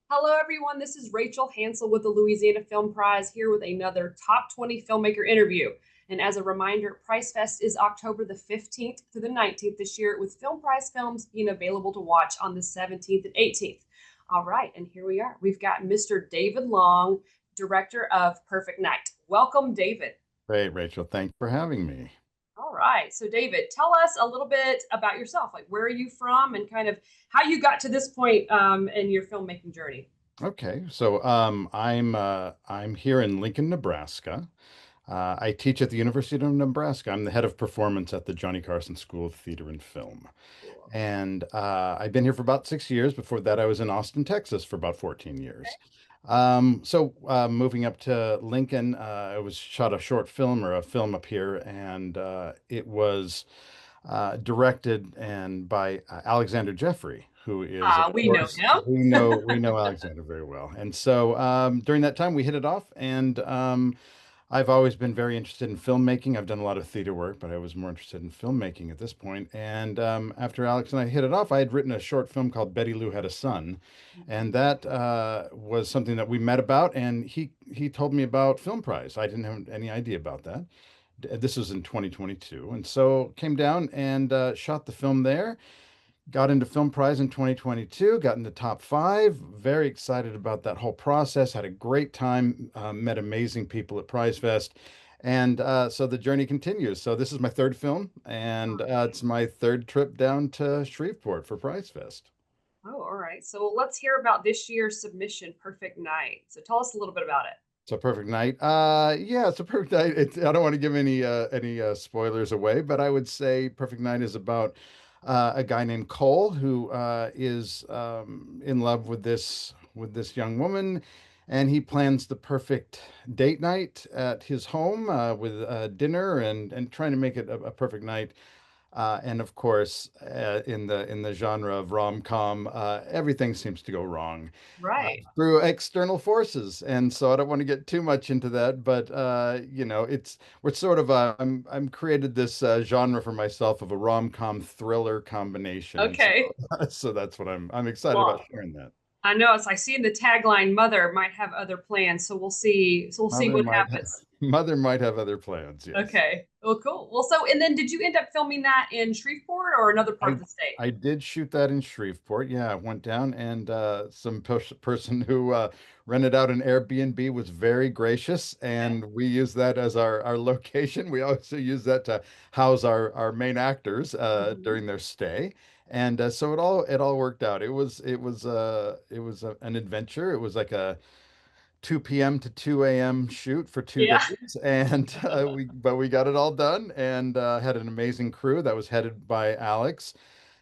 Hello, everyone. This is Rachel Hansel with the Louisiana Film Prize here with another Top 20 Filmmaker interview. And as a reminder, Prize Fest is October the 15th through the 19th this year, with Film Prize films being available to watch on the 17th and 18th. All right, and here we are. We've got Mr. David Long, director of Perfect Night. Welcome, David. Great, Rachel. Thanks for having me. All right. So, David, tell us a little bit about yourself. Like, where are you from and kind of how you got to this point in your filmmaking journey? Okay, so I'm here in Lincoln, Nebraska. I teach at the University of Nebraska. I'm the head of performance at the Johnny Carson School of Theater and Film, Cool. and I've been here for about 6 years. Before that, I was in Austin, Texas, for about 14 years. Moving up to Lincoln, I was shot a short film or a film up here, and it was directed and by Alexander Jeffrey, who is, of We know course, him. we know Alexander very well. And so during that time, we hit it off, and I've always been very interested in filmmaking. I've done a lot of theater work, but I was more interested in filmmaking at this point. And after Alex and I hit it off, I had written a short film called Betty Lou Had a Son, and that was something that we met about. And he told me about Film Prize. I didn't have any idea about that. This was in 2022, and so came down and shot the film there. Got into Film Prize in 2022, got into top five. Very excited about that whole process. Had a great time, met amazing people at Prize Fest. And so the journey continues. So this is my third film, and it's my third trip down to Shreveport for Prize Fest. Oh, all right. So let's hear about this year's submission, Perfect Night. So tell us a little bit about it. It's a perfect night. Yeah, it's a perfect night. I don't want to give any spoilers away, but I would say Perfect Night is about a guy named Cole who is in love with this young woman, and he plans the perfect date night at his home with dinner and trying to make it a perfect night. And of course, in the genre of rom-com, everything seems to go wrong Right. through external forces, and so I don't want to get too much into that. But it's we're sort of I'm created this genre for myself of a rom-com thriller combination, and so Okay. so that's what I'm excited about Well, sharing that. I know it's I see in the tagline, Mother might have other plans. So we'll see. So we'll see Mother what might have happens. Mother might have other plans. Yes. Okay. Well, cool. Well, so and then did you end up filming that in Shreveport or another part I of the state? I did shoot that in Shreveport. Yeah, I went down and some person who rented out an Airbnb was very gracious, and we used that as our location. We also use that to house our main actors Mhm. during their stay, and so it all worked out. It was an adventure. It was like a 2 p.m. to 2 a.m. shoot for two Yeah. days, and we got it all done and had an amazing crew that was headed by Alex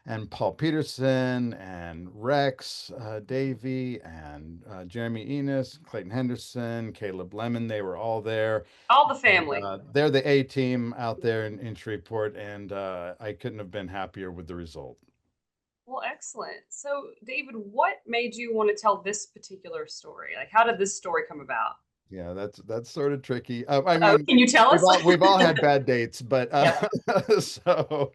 and Paul Peterson and Rex Davey and Jeremy Enos, Clayton Henderson, Caleb Lemon. They were all there. All the And, family. they're the A team out there in Shreveport, and I couldn't have been happier with the result. Well, excellent. So, David, what made you want to tell this particular story? Like, how did this story come about? Yeah, that's sort of tricky. I Oh, mean, can you tell we've us? all had bad dates, but Yeah. so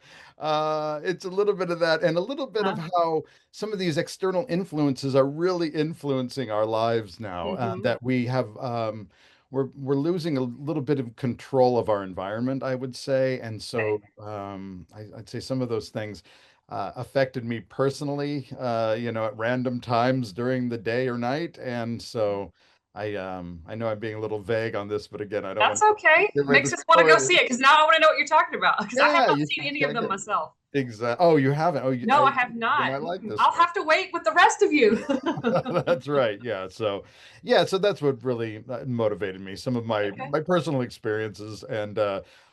it's a little bit of that, and a little bit of how some of these external influences are really influencing our lives now. Mm-hmm. That we have, we're losing a little bit of control of our environment, I would say, and Okay. so I'd say some of those things. Affected me personally, at random times during the day or night, and so I know I'm being a little vague on this, but again, I don't That's want to okay. give away the Makes us want to go spoilers. see it because now I want to know what you're talking about because I have Yeah, not you seen should any of check them it. myself. Exactly. Oh, you haven't. Oh, No, I have you not. might like this I'll one. have to wait with the rest of you. That's right. Yeah. So that's what really motivated me. Some of my Okay. my personal experiences, and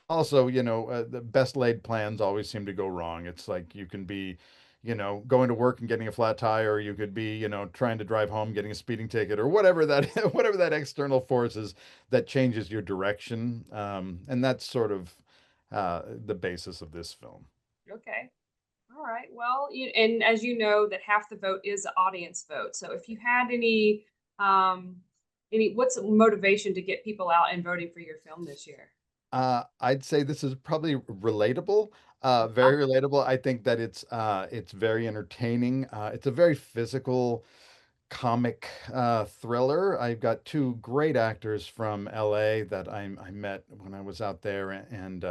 also, the best laid plans always seem to go wrong. It's like you can be, going to work and getting a flat tire, or you could be, trying to drive home, getting a speeding ticket, or whatever that whatever that external force is that changes your direction. And that's sort of the basis of this film. Okay. All right. Well, and as you know, that half the vote is the audience vote. So if you had what's the motivation to get people out and voting for your film this year? I'd say this is probably relatable, Uh, very relatable. I think that it's very entertaining. It's a very physical comic thriller. I've got two great actors from LA that I met when I was out there, and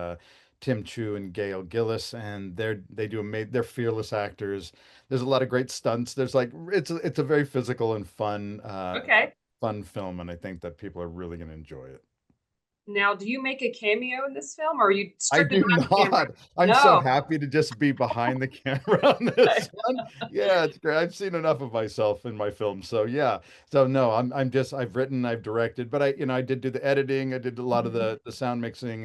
Tim Chu and Gail Gillis, and they're fearless actors. There's a lot of great stunts. There's like it's a very physical and Okay. fun film, and I think that people are really going to enjoy it. Now, do you make a cameo in this film, or are you I strictly do behind the camera? not. I'm so No. happy to just be behind the camera on this one. Yeah, it's great. I've seen enough of myself in my films. So yeah. So no, I'm just I've written, I've directed, but I did do the editing, I did a lot of the sound mixing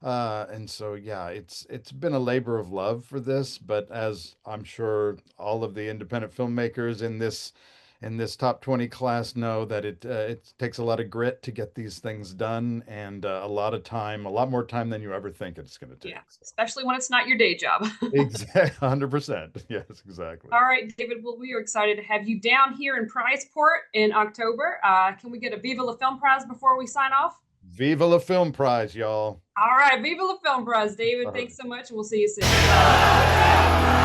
and so yeah, it's been a labor of love for this, but as I'm sure all of the independent filmmakers in this top 20 class know that it takes a lot of grit to get these things done and a lot of time, a lot more time than you ever think it's going to Yeah, take. So. especially when it's not your day job. Exactly, 100%. Yes, exactly. All right, David. Well, we are excited to have you down here in Prizeport in October. Can we get a Viva la Film Prize before we sign off? Viva la Film Prize, y'all. All right, Viva la Film Prize, David. All Thanks right. so much, and we'll see you soon.